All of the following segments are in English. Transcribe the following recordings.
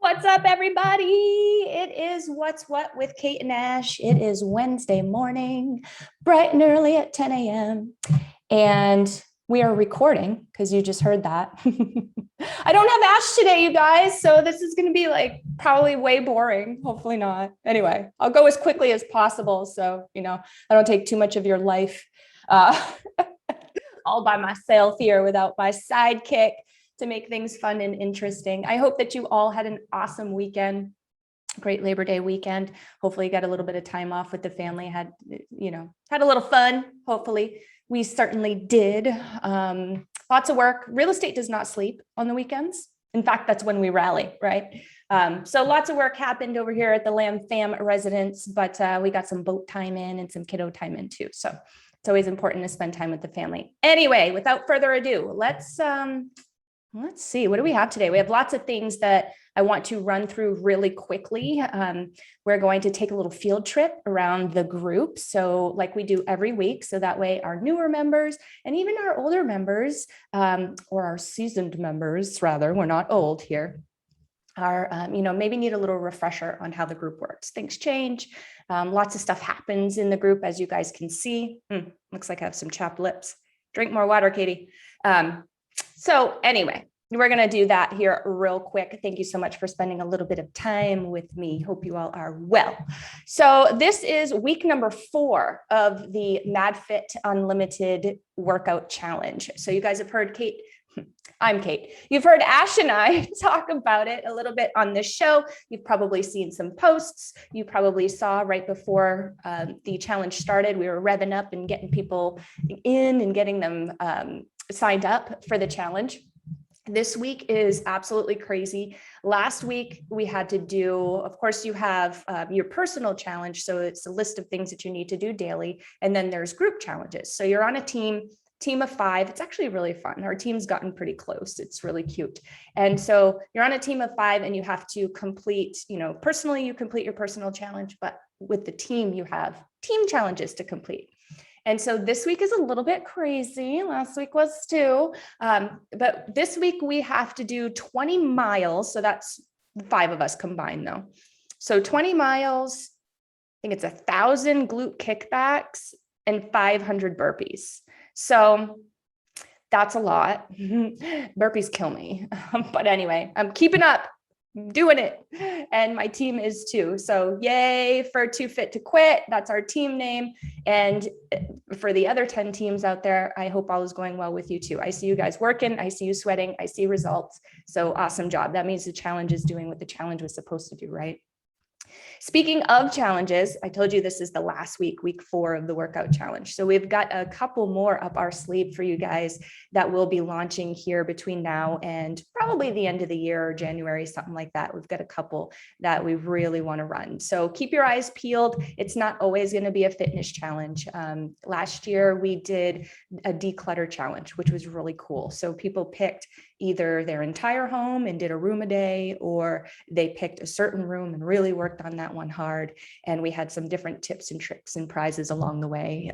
What's up, everybody? It is What's What with Kate and Ash. It is Wednesday morning, bright and early at 10 a.m. And we are recording because you just heard that. I don't have Ash today, you guys. So this is going to be like probably way boring. Hopefully not. Anyway, I'll go as quickly as possible. So, I don't take too much of your life all by myself here without my sidekick to make things fun and interesting. I hope that you all had an awesome weekend, great Labor Day weekend. Hopefully you got a little bit of time off with the family, had a little fun. Hopefully we certainly did. Lots of work. Real estate does not sleep on the weekends. In fact, that's when we rally, right? So lots of work happened over here at the Lamb Fam residence, but we got some boat time in and some kiddo time in too. So it's always important to spend time with the family. Anyway, without further ado, let's see, what do we have today? We have lots of things that I want to run through really quickly. We're going to take a little field trip around the group. So like we do every week, so that way our newer members and even our older members, or our seasoned members, rather, we're not old here, are, maybe need a little refresher on how the group works. Things change. Lots of stuff happens in the group, as you guys can see. Looks like I have some chapped lips. Drink more water, Katie. So anyway, we're going to do that here real quick. Thank you so much for spending a little bit of time with me. Hope you all are well. So this is week number 4 of the MadFit Unlimited Workout Challenge. So you guys have heard Kate. I'm Kate. You've heard Ash and I talk about it a little bit on this show. You've probably seen some posts. You probably saw right before the challenge started, we were revving up and getting people in and getting them signed up for the challenge. This week is absolutely crazy. Last week we had to do, of course, you have your personal challenge. So it's a list of things that you need to do daily. And then there's group challenges. So you're on a team of 5. It's actually really fun. Our team's gotten pretty close. It's really cute. And so you're on a team of 5 and you have to complete, personally, you complete your personal challenge, but with the team, you have team challenges to complete. And so this week is a little bit crazy. Last week was too. But this week we have to do 20 miles. So that's 5 of us combined though. So 20 miles, I think it's 1,000 glute kickbacks and 500 burpees. So that's a lot. Burpees kill me. But anyway, I'm keeping up. Doing it, and my team is too. So yay for Too Fit to Quit. That's our team name. And for the other 10 teams out there, I hope all is going well with you too. I see you guys working. I see you sweating. I see results. So awesome job. That means the challenge is doing what the challenge was supposed to do, right? Speaking of challenges, I told you this is the last week 4 of the workout challenge. So we've got a couple more up our sleeve for you guys that will be launching here between now and probably the end of the year or January, something like that. We've got a couple that we really want to run. So keep your eyes peeled. It's not always going to be a fitness challenge. Last year we did a declutter challenge, which was really cool. So people picked either their entire home and did a room a day, or they picked a certain room and really worked on that one hard. And we had some different tips and tricks and prizes along the way,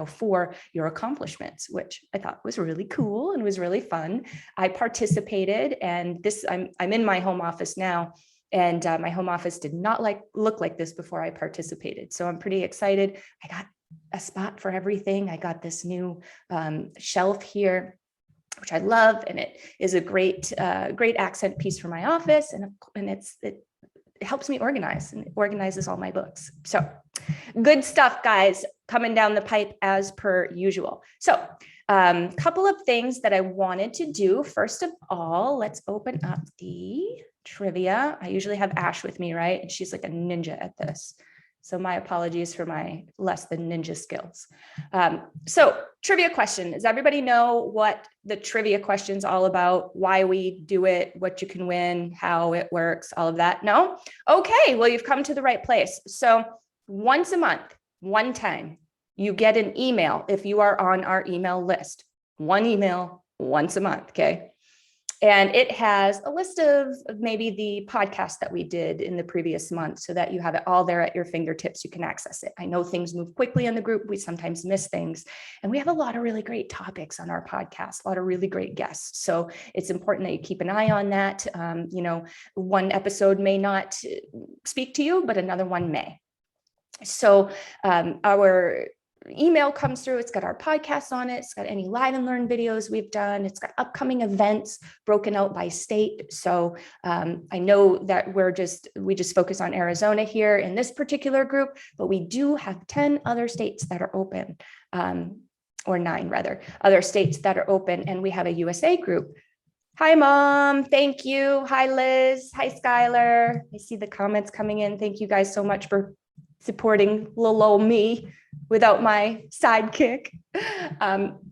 for your accomplishments, which I thought was really cool and was really fun. I participated, and I'm in my home office now. And my home office did not look like this before I participated. So I'm pretty excited. I got a spot for everything. I got this new shelf here, which I love, and it is a great accent piece for my office, and it helps me organize, and it organizes all my books. So good stuff, guys, coming down the pipe as per usual. So couple of things that I wanted to do. First of all, let's open up the trivia. I usually have Ash with me, right? And she's like a ninja at this. So my apologies for my less than ninja skills. So trivia question. Does everybody know what the trivia question is all about? Why we do it, what you can win, how it works, all of that? No? Okay, well, you've come to the right place. So once a month, one time, you get an email if you are on our email list. One email once a month, okay? And it has a list of maybe the podcasts that we did in the previous month so that you have it all there at your fingertips. You can access it. I know things move quickly in the group. We sometimes miss things. And we have a lot of really great topics on our podcast, a lot of really great guests. So it's important that you keep an eye on that. You know, one episode may not speak to you, but another one may. So our email comes through. It's got our podcasts on it. It's got any live and learn videos we've done. It's got upcoming events broken out by state. So I know that we just focus on Arizona here in this particular group, but we do have 10 other states that are open, or 9 rather, other states that are open. And we have a USA group. Hi, Mom. Thank you. Hi, Liz. Hi, Skylar. I see the comments coming in. Thank you guys so much for supporting little old me without my sidekick.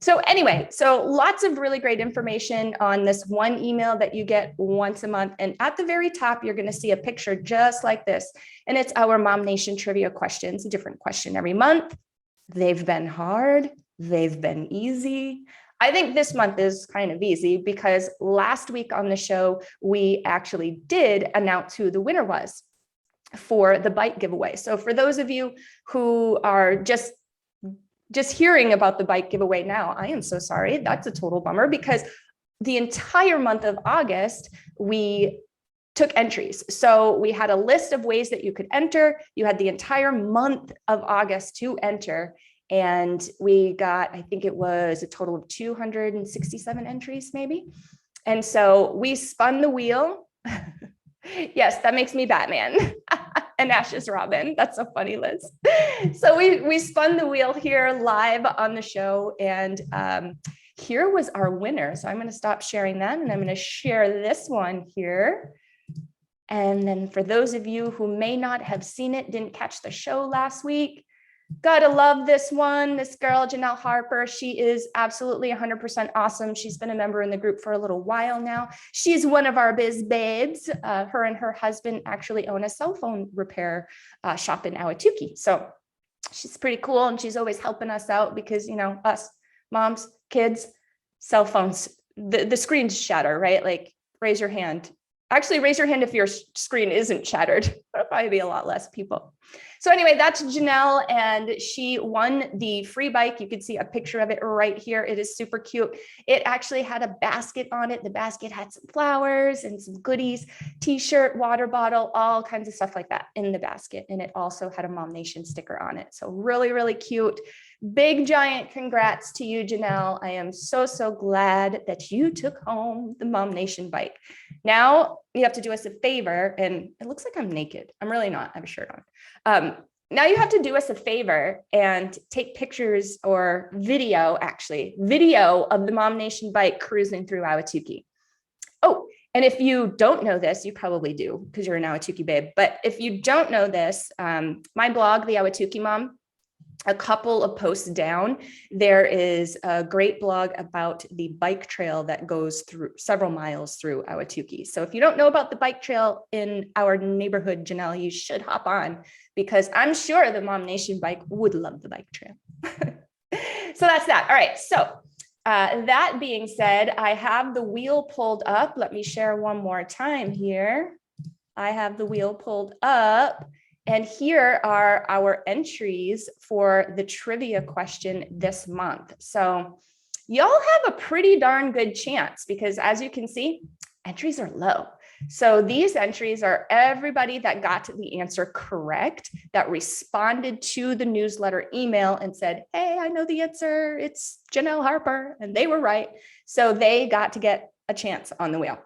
So anyway, so lots of really great information on this one email that you get once a month. And at the very top, you're going to see a picture just like this. And it's our MOMnation trivia questions, a different question every month. They've been hard. They've been easy. I think this month is kind of easy because last week on the show, we actually did announce who the winner was for the bike giveaway. So for those of you who are just hearing about the bike giveaway now, I am so sorry. That's a total bummer because the entire month of August, we took entries. So we had a list of ways that you could enter. You had the entire month of August to enter. And we got, I think it was a total of 267 entries maybe. And so we spun the wheel. Yes, that makes me Batman. And Ash is Robin. That's so funny, Liz. So we spun the wheel here live on the show, and here was our winner. So I'm going to stop sharing that, and I'm going to share this one here. And then for those of you who may not have seen it, didn't catch the show last week, gotta love this one. This girl, Janelle Harper, she is absolutely 100% awesome. She's been a member in the group for a little while now. She's one of our biz babes. Her and her husband actually own a cell phone repair shop in Ahwatukee. So she's pretty cool, and she's always helping us out because, you know, us moms, kids, cell phones, the screens shatter, right? Like, raise your hand. Actually, raise your hand if your screen isn't shattered. There'll probably be a lot less people. So anyway, that's Janelle, and she won the free bike. You can see a picture of it right here. It is super cute. It actually had a basket on it. The basket had some flowers and some goodies, t-shirt, water bottle, all kinds of stuff like that in the basket. And it also had a MOMnation sticker on it. So really, really cute. Big giant congrats to you, Janelle. I am so, so glad that you took home the MOMnation bike. Now you have to do us a favor, and it looks like I'm naked. I'm really not. I have a shirt on. Now you have to do us a favor and take pictures or video of the MOMnation bike cruising through Ahwatukee. Oh, and if you don't know this, you probably do because you're an Ahwatukee babe. But if you don't know this, my blog, The Ahwatukee Mom, a couple of posts down, there is a great blog about the bike trail that goes through several miles through Ahwatukee. So if you don't know about the bike trail in our neighborhood, Janelle, you should hop on because I'm sure the MOMnation bike would love the bike trail. So that's that. All right. So that being said, I have the wheel pulled up. Let me share one more time here. I have the wheel pulled up. And here are our entries for the trivia question this month. So y'all have a pretty darn good chance because as you can see, entries are low. So these entries are everybody that got the answer correct, that responded to the newsletter email and said, hey, I know the answer. It's Janelle Harper. And they were right. So they got to get a chance on the wheel.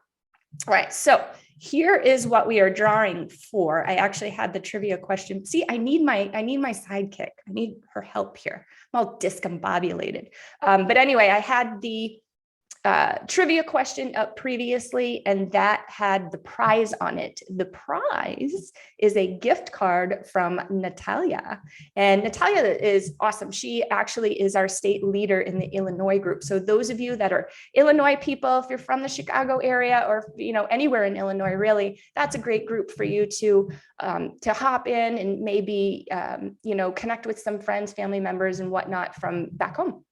All right. So here is what we are drawing for. I actually had the trivia question. See, I need my sidekick. I need her help here. I'm all discombobulated. But anyway, I had the trivia question up previously, and that had the prize on it. The prize is a gift card from Natalia, and Natalia is awesome. She actually is our state leader in the Illinois group. So those of you that are Illinois people, if you're from the Chicago area or anywhere in Illinois, really, that's a great group for you to hop in and maybe connect with some friends, family members, and whatnot from back home.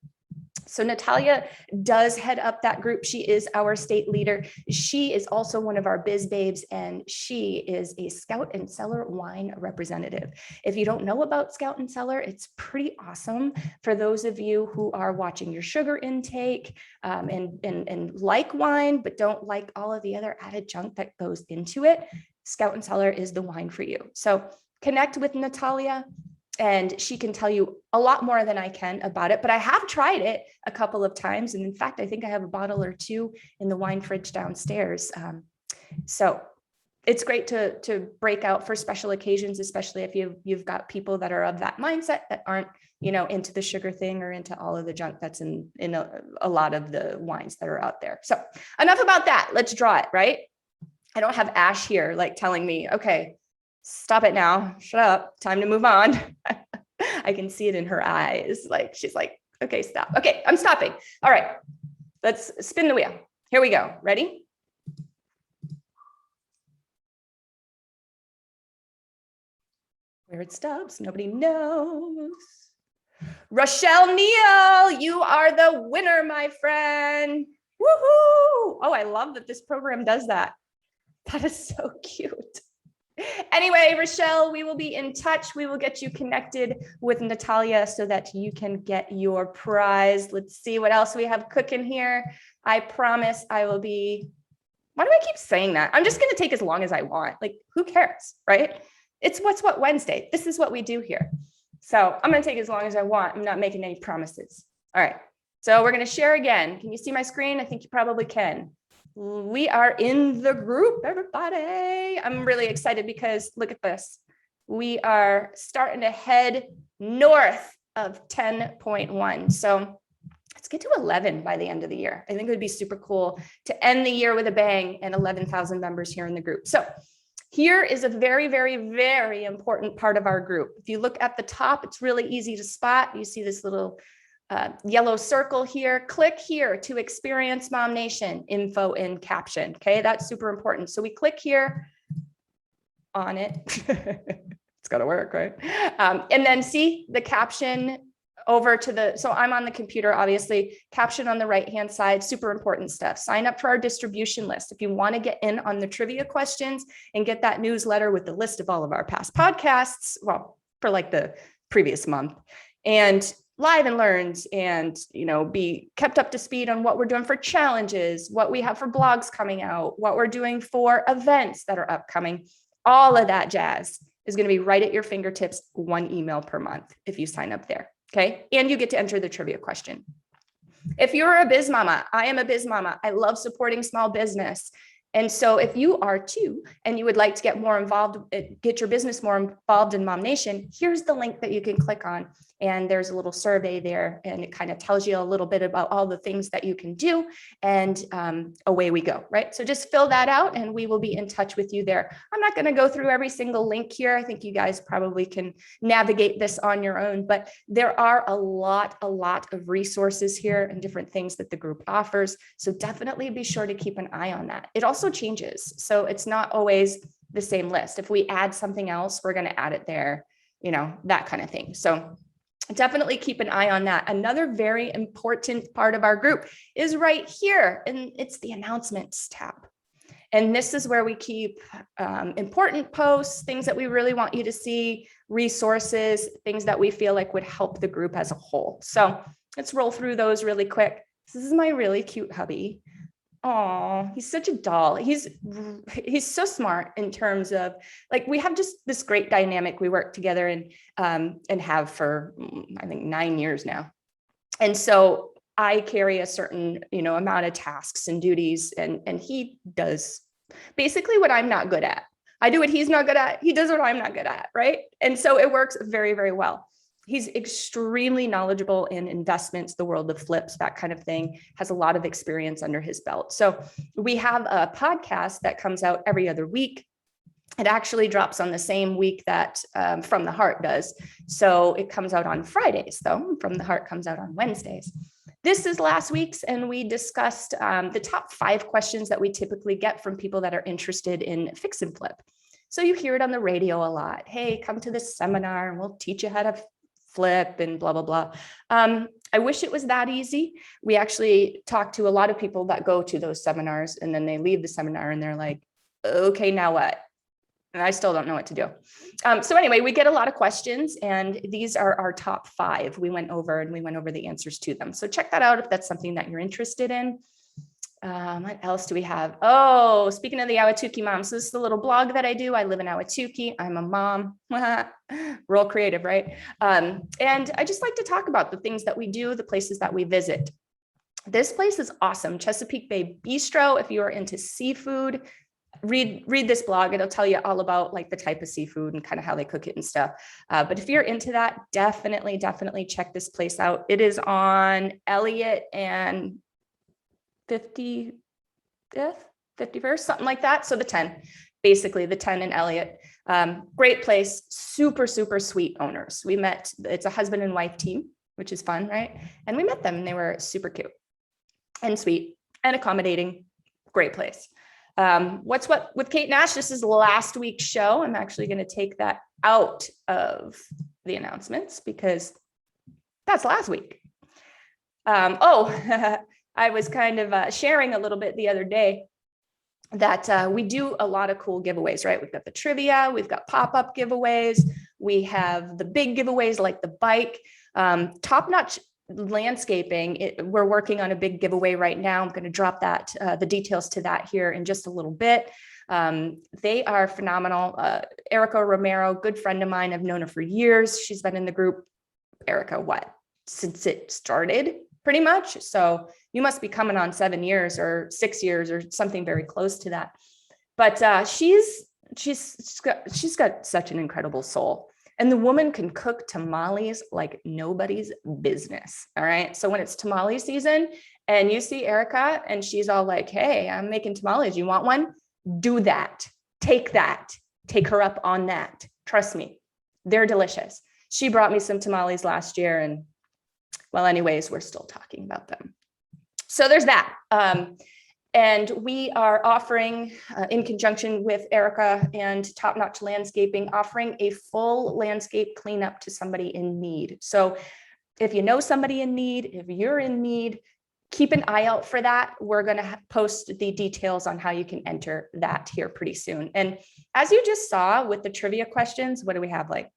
So Natalia does head up that group. She is our state leader. She is also one of our biz babes, and she is a Scout and Cellar wine representative. If you don't know about Scout and Cellar, it's pretty awesome for those of you who are watching your sugar intake and like wine, but don't like all of the other added junk that goes into it. Scout and Cellar is the wine for you. So connect with Natalia, and she can tell you a lot more than I can about it, but I have tried it a couple of times. And in fact, I think I have a bottle or two in the wine fridge downstairs. So it's great to break out for special occasions, especially if you've got people that are of that mindset that aren't, into the sugar thing or into all of the junk that's in a lot of the wines that are out there. So enough about that. Let's draw it, right? I don't have Ash here like telling me, okay, stop it now, shut up, time to move on. I can see it in her eyes. Like, she's like, okay, stop. Okay, I'm stopping. All right, let's spin the wheel. Here we go. Ready? Where it stops, nobody knows. Rochelle Neal, you are the winner, my friend. Woohoo! Oh, I love that this program does that. That is so cute. Anyway, Rochelle, we will be in touch. We will get you connected with Natalia so that you can get your prize. Let's see what else we have cooking here. I promise I will be, why do I keep saying that? I'm just going to take as long as I want. Like, who cares, right? It's What's What Wednesday. This is what we do here. So I'm going to take as long as I want. I'm not making any promises. All right. So we're going to share again. Can you see my screen? I think you probably can. We are in the group, everybody. I'm really excited because look at this. We are starting to head north of 10.1. So let's get to 11 by the end of the year. I think it would be super cool to end the year with a bang and 11,000 members here in the group. So here is a very, very, very important part of our group. If you look at the top, it's really easy to spot. You see this little yellow circle here. Click here to experience MOMnation info in caption. Okay, that's super important. So we click here on it. It's got to work, right? And then see the caption over to the, so I'm on the computer, obviously, caption on the right-hand side, super important stuff. Sign up for our distribution list. If you want to get in on the trivia questions and get that newsletter with the list of all of our past podcasts, well, for like the previous month, and live and learns, and be kept up to speed on what we're doing for challenges, what we have for blogs coming out, what we're doing for events that are upcoming. All of that jazz is going to be right at your fingertips, one email per month if you sign up there. Okay, and you get to enter the trivia question. If you're a biz mama, I am a biz mama. I love supporting small business. And so if you are too, and you would like to get more involved, get your business more involved in MOMnation, here's the link that you can click on. And there's a little survey there, and it kind of tells you a little bit about all the things that you can do, and away we go, right? So just fill that out and we will be in touch with you there. I'm not going to go through every single link here. I think you guys probably can navigate this on your own, but there are a lot of resources here and different things that the group offers. So definitely be sure to keep an eye on that. It also changes. So it's not always the same list. If we add something else, we're going to add it there, that kind of thing. So definitely keep an eye on that. Another very important part of our group is right here, and it's the announcements tab. And this is where we keep important posts, things that we really want you to see, resources, things that we feel like would help the group as a whole. So let's roll through those really quick. This is my really cute hubby. Oh, he's such a doll. He's so smart in terms of, like, we have just this great dynamic. We work together and have for, I think, 9 years now. And so I carry a certain, amount of tasks and duties, and he does basically what I'm not good at. I do what he's not good at. He does what I'm not good at, right? And so it works very, very well. He's extremely knowledgeable in investments, the world of flips, that kind of thing, has a lot of experience under his belt. So we have a podcast that comes out every other week. It actually drops on the same week that From the Heart does. So it comes out on Fridays, though. From the Heart comes out on Wednesdays. This is last week's, and we discussed the top 5 questions that we typically get from people that are interested in fix and flip. So you hear it on the radio a lot. Hey, come to this seminar and we'll teach you how to flip and blah, blah, blah. I wish it was that easy. We actually talked to a lot of people that go to those seminars and then they leave the seminar and they're like, okay, now what? And I still don't know what to do. So anyway, we get a lot of questions and these are our top 5. We went over the answers to them. So check that out if that's something that you're interested in. What else do we have? Oh, speaking of the 𝙤𝙤𝙞𝙤𝙤 moms, so this is the little blog that I do. I live in 𝙤𝙤𝙞𝙤. I'm a mom, real creative, right? And I just like to talk about the things that we do, the places that we visit. This place is awesome. Chesapeake Bay Bistro. If you are into seafood, read this blog. It'll tell you all about like the type of seafood and kind of how they cook it and stuff. But if you're into that, definitely check this place out. It is on Elliott and 51st, something like that. So the 10, basically the 10 in Elliott. Great place, super sweet owners. We met, it's a husband and wife team, which is fun, right? And we met them and they were super cute and sweet and accommodating. Great place. What's what with Kate Nash? This is last week's show. I'm actually going to take that out of the announcements because that's last week. I was kind of sharing a little bit the other day that we do a lot of cool giveaways, right? We've got the trivia, we've got pop-up giveaways, we have the big giveaways like the bike, top-notch landscaping. We're working on a big giveaway right now. I'm going to drop that, the details to that here in just a little bit. They are phenomenal. Erica Romero, good friend of mine. I've known her for years. She's been in the group, Erica, since it started pretty much. So you must be coming on 7 years or 6 years or something very close to that. But she's got such an incredible soul. And the woman can cook tamales like nobody's business. All right. So when it's tamale season and you see Erica and she's all like, hey, I'm making tamales. You want one? Do that. Take that. Take her up on that. Trust me, they're delicious. She brought me some tamales last year. And well, anyways, we're still talking about them. So there's that. And we are offering, in conjunction with Erica and Top Notch Landscaping, offering a full landscape cleanup to somebody in need. So if you know somebody in need, if you're in need, keep an eye out for that. We're going to post the details on how you can enter that here pretty soon. And as you just saw with the trivia questions, what do we have? Like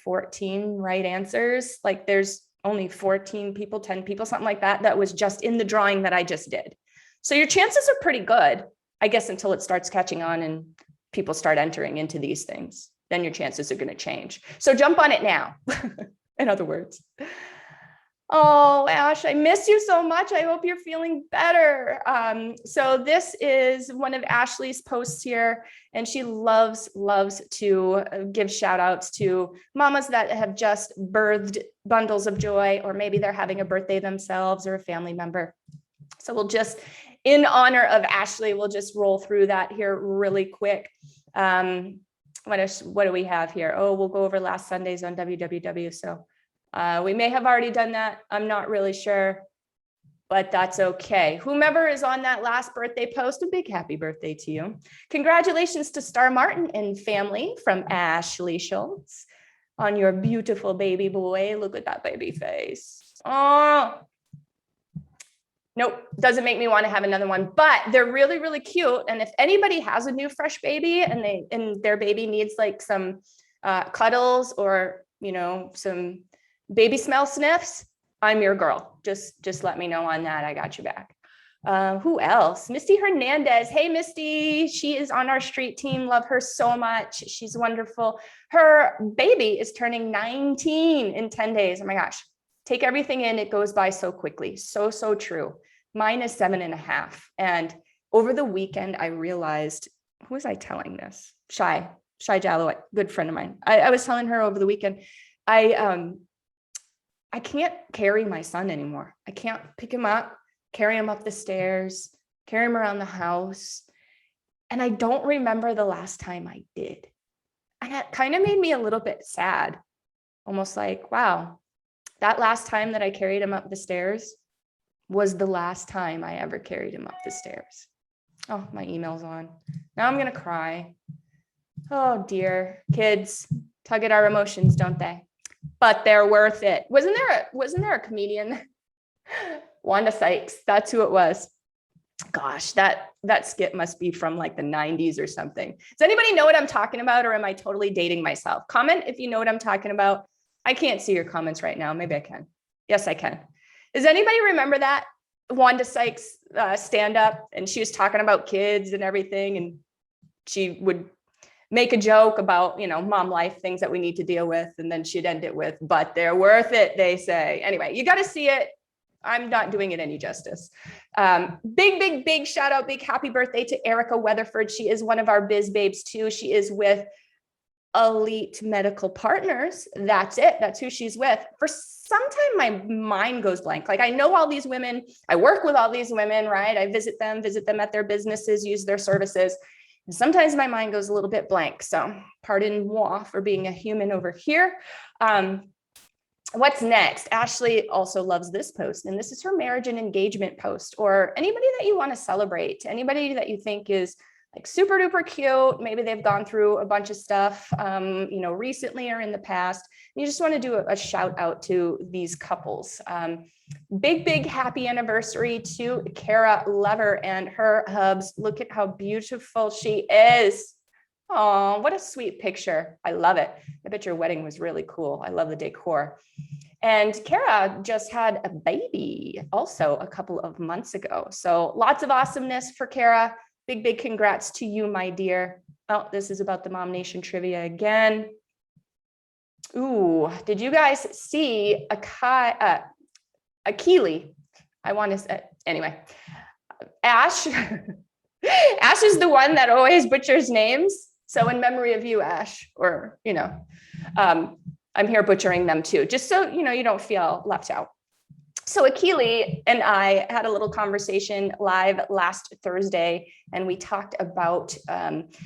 14 right answers? Like there's only 14 people, 10 people, something like that. That was just in the drawing that I just did. So your chances are pretty good, I guess, until it starts catching on and people start entering into these things. Then your chances are going to change. So jump on it now, in other words. Oh, Ash, I miss you so much. I hope you're feeling better. So this is one of Ashley's posts here, and she loves to give shout outs to mamas that have just birthed bundles of joy, or maybe they're having a birthday themselves or a family member. So we'll just, in honor of Ashley, we'll just roll through that here really quick. What do we have here? Oh, we'll go over last Sundays on WWW. So we may have already done that. I'm not really sure, but that's okay. Whomever is on that last birthday post, a big happy birthday to you. Congratulations to Star Martin and family from Ashley Schultz on your beautiful baby boy. Look at that baby face. Oh, nope, doesn't make me want to have another one, but they're really cute. And if anybody has a new fresh baby and their baby needs like some cuddles or, you know, some baby smell sniffs, I'm your girl. Just let me know on that. I got you back. Who else? Misty Hernandez. Hey, Misty. She is on our street team. Love her so much. She's wonderful. Her baby is turning 19 in 10 days. Oh my gosh. Take everything in. It goes by so quickly. So true. Mine is 7.5. And over the weekend, I realized, who was I telling this? 𝙤𝙤𝙈 Jallow, good friend of mine. I was telling her over the weekend, I can't carry my son anymore. I can't pick him up, carry him up the stairs, carry him around the house. And I don't remember the last time I did. And that kind of made me a little bit sad. Almost like, wow, that last time that I carried him up the stairs was the last time I ever carried him up the stairs. Oh, my email's on. Now I'm going to cry. Oh dear. Kids tug at our emotions, don't they? but they're worth it. Wasn't there a comedian? Wanda Sykes, that's who it was. Gosh, that skit must be from like the 90s or something. Does anybody know what I'm talking about, or am I totally dating myself? Comment if you know what I'm talking about. I can't see your comments right now. Maybe I can. Yes, I can. Does anybody remember that Wanda Sykes stand up, and she was talking about kids and everything, and she would make a joke about, you know, mom life, things that we need to deal with, and then she'd end it with, but they're worth it, they say. Anyway, you got to see it. I'm not doing it any justice. Big shout out, big happy birthday to Erica Weatherford. She is one of our biz babes too. She is with Elite Medical Partners. That's it. That's who she's with. For some time, my mind goes blank. Like, I know all these women. I work with all these women, right? I visit them at their businesses, use their services. And sometimes my mind goes a little bit blank. So pardon moi for being a human over here. What's next? Ashley also loves this post, and this is her marriage and engagement post, or anybody that you want to celebrate, anybody that you think is like super duper cute. Maybe they've gone through a bunch of stuff, you know, recently or in the past. And you just want to do a shout out to these couples. Big happy anniversary to Kara Lever and her hubs. Look at how beautiful she is. Oh, what a sweet picture. I love it. I bet your wedding was really cool. I love the decor. And Kara just had a baby also a couple of months ago. So lots of awesomeness for Kara. Big congrats to you, my dear. Oh, this is about the MOMnation trivia again. Ooh, did you guys see Keely? I want to say, anyway, Ash. Ash is the one that always butchers names. So in memory of you, Ash, or, you know, I'm here butchering them too, just so, you know, you don't feel left out. So Akili and I had a little conversation live last Thursday, and we talked about,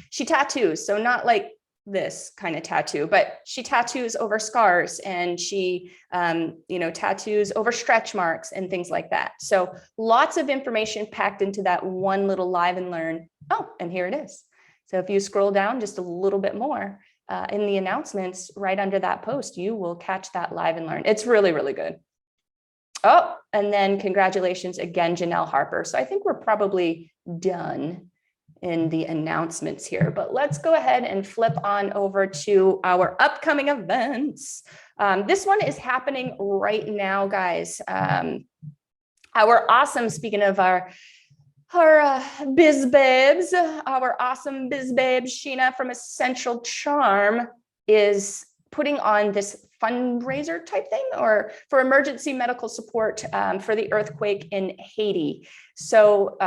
she tattoos. So not like this kind of tattoo, but she tattoos over scars, and she, you know, tattoos over stretch marks and things like that. So lots of information packed into that one little live and learn. Oh, and here it is. So if you scroll down just a little bit more in the announcements, right under that post, you will catch that live and learn. It's really good. Oh, and then congratulations again, Janelle Harper. So I think we're probably done in the announcements here, but let's go ahead and flip on over to our upcoming events. This one is happening right now, guys. Our awesome, speaking of our biz babes, our awesome biz babe, Sheena from Essential Charm, is putting on this fundraiser type thing, or for emergency medical support for the earthquake in Haiti. So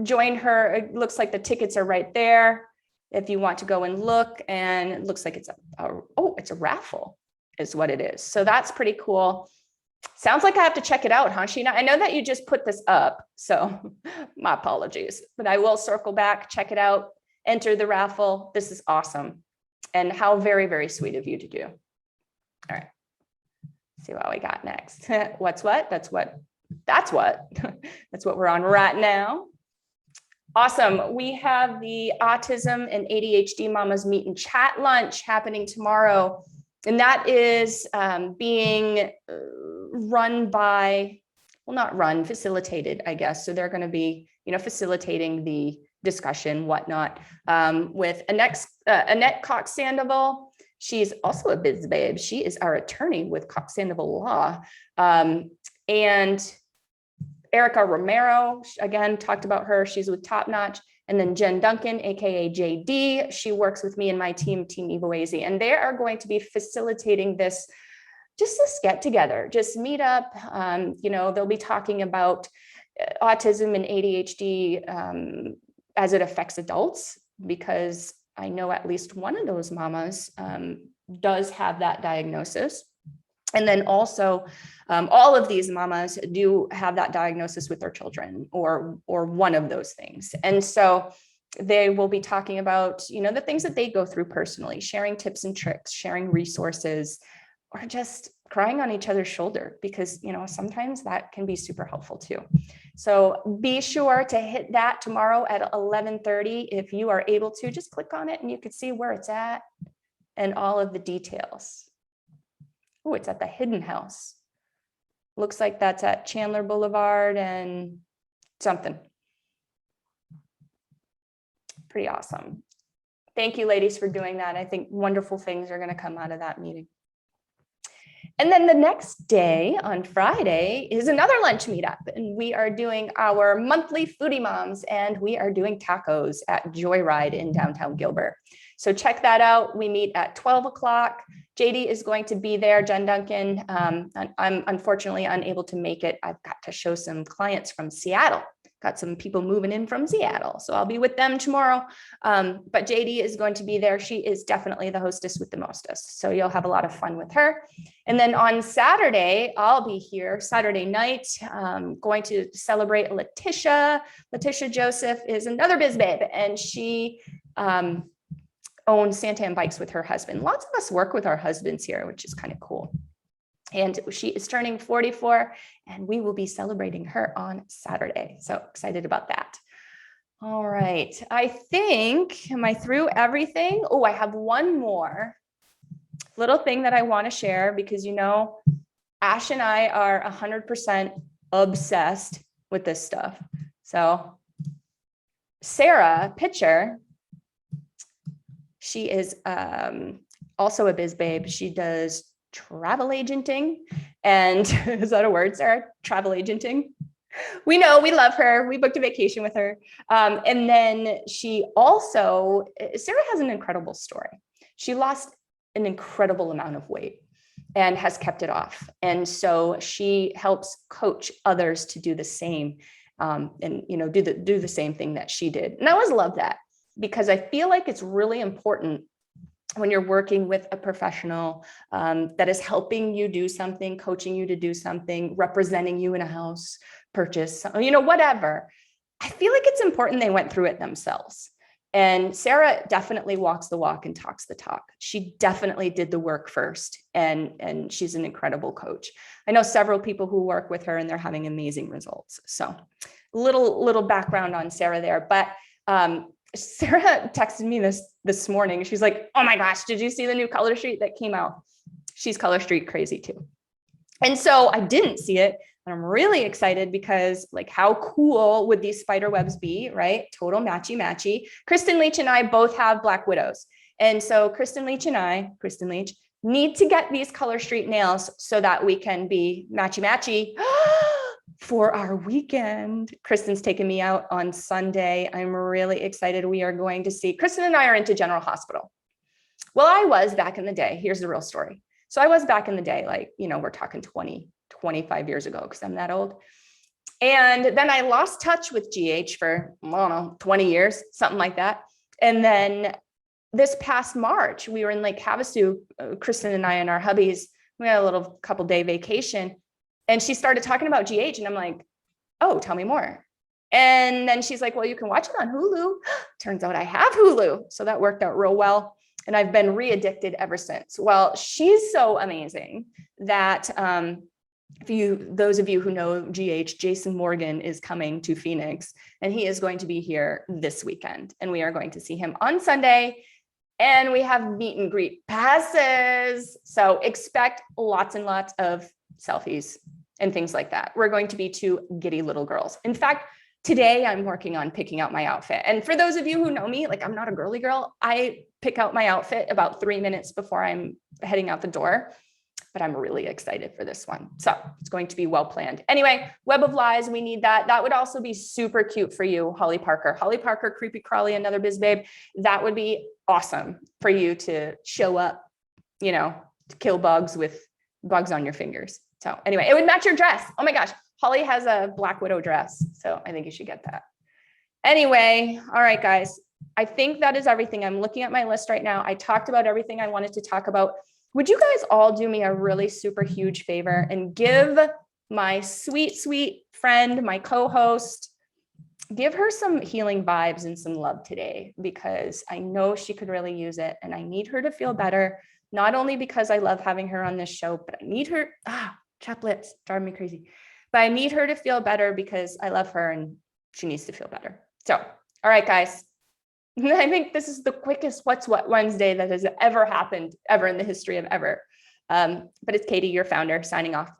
join her. It looks like the tickets are right there if you want to go and look, and it looks like it's it's a raffle is what it is. So that's pretty cool. Sounds like I have to check it out, huh, Sheena? I know that you just put this up, so my apologies, but I will circle back, check it out, enter the raffle. This is awesome. And how very sweet of you to do. All right, see what we got next. What's what? That's what. That's what we're on right now. Awesome. We have the Autism and ADHD Mamas Meet and Chat Lunch happening tomorrow. And that is being run by, well, not run, facilitated, I guess. So they're going to be, you know, facilitating the discussion, whatnot, with Annette Cox Sandoval. She's also a biz babe. She is our attorney with Cox Sandoval Law. And Erica Romero, again, talked about her. She's with Top Notch. And then Jen Duncan, AKA JD, she works with me and my team EvoAZ. And they are going to be facilitating this, just this get together, just meet up. You know, they'll be talking about autism and ADHD as it affects adults, because I know at least one of those mamas does have that diagnosis. And then also, all of these mamas do have that diagnosis with their children, or one of those things. And so they will be talking about, you know, the things that they go through personally, sharing tips and tricks, sharing resources, or just crying on each other's shoulder, because, you know, sometimes that can be super helpful too. So be sure to hit that tomorrow at 11:30. If you are able to, just click on it and you can see where it's at and all of the details. Oh, it's at the Hidden House. Looks like that's at Chandler Boulevard and something. Pretty awesome. Thank you, ladies, for doing that. I think wonderful things are going to come out of that meeting. And then the next day on Friday is another lunch meetup, and we are doing our monthly Foodie Moms, and we are doing tacos at Joyride in downtown Gilbert. So check that out. We meet at 12 o'clock. JD is going to be there, Jen Duncan. I'm unfortunately unable to make it. I've got to show some clients from Seattle. Got some people moving in from Seattle, so I'll be with them tomorrow. But JD is going to be there. She is definitely the hostess with the mostest, so you'll have a lot of fun with her. And then on Saturday, I'll be here Saturday night, going to celebrate Letitia. Letitia Joseph is another biz babe, and she owns Santan Bikes with her husband. Lots of us work with our husbands here, which is kind of cool. And she is turning 44, and we will be celebrating her on Saturday. So excited about that. All right. I think, am I through everything? Oh, I have one more little thing that I want to share, because, you know, Ash and I are 100% obsessed with this stuff. So Sarah Pitcher, she is also a biz babe. She does travel agenting. And is that a word, Sarah? Travel agenting. We know, we love her. We booked a vacation with her. And then she also, Sarah has an incredible story. She lost an incredible amount of weight and has kept it off. And so she helps coach others to do the same, and, you know, do the same thing that she did. And I always love that, because I feel like it's really important when you're working with a professional that is helping you do something, coaching you to do something, representing you in a house purchase, you know, whatever. I feel like it's important they went through it themselves. And Sarah definitely walks the walk and talks the talk. She definitely did the work first, and she's an incredible coach. I know several people who work with her, and they're having amazing results. So little background on Sarah there, but Sarah texted me this morning. She's like, oh my gosh, did you see the new Color Street that came out? She's Color Street crazy too. And so I didn't see it, and I'm really excited, because, like, how cool would these spider webs be, right? Total matchy. Kristen Leach and I both have Black Widows. And so Kristen Leach need to get these Color Street nails so that we can be matchy for our weekend. Kristen's taking me out on Sunday. I'm really excited. We are going to see, Kristen and I are into General Hospital. Well, I was back in the day. Here's the real story. So I was back in the day, like, you know, we're talking 25 years ago, because I'm that old. And then I lost touch with GH for, I don't know, 20 years, something like that. And then this past March, we were in Lake Havasu, Kristen and I and our hubbies, we had a little couple day vacation. And she started talking about GH, and I'm like, oh, tell me more. And then she's like, well, you can watch it on Hulu. Turns out I have Hulu. So that worked out real well. And I've been re-addicted ever since. Well, she's so amazing that those of you who know GH, Jason Morgan is coming to Phoenix, and he is going to be here this weekend. And we are going to see him on Sunday. And we have meet and greet passes. So expect lots and lots of selfies and things like that. We're going to be two giddy little girls. In fact, today I'm working on picking out my outfit. And for those of you who know me, like, I'm not a girly girl. I pick out my outfit about 3 minutes before I'm heading out the door, but I'm really excited for this one. So it's going to be well planned. Anyway, Web of Lies, we need that. That would also be super cute for you, Holly Parker. Holly Parker, Creepy Crawly, another biz babe. That would be awesome for you to show up, you know, to kill bugs with bugs on your fingers. So anyway, it would match your dress. Oh my gosh, Holly has a Black Widow dress, so I think you should get that. Anyway, all right, guys, I think that is everything. I'm looking at my list right now. I talked about everything I wanted to talk about. Would you guys all do me a really super huge favor and give my sweet, sweet friend, my co-host, give her some healing vibes and some love today, because I know she could really use it, and I need her to feel better. Not only because I love having her on this show, but I need her, chapped lips, drive me crazy. But I need her to feel better because I love her and she needs to feel better. So, all right, guys. I think this is the quickest What's What Wednesday that has ever happened ever in the history of ever. But it's Katie, your founder, signing off.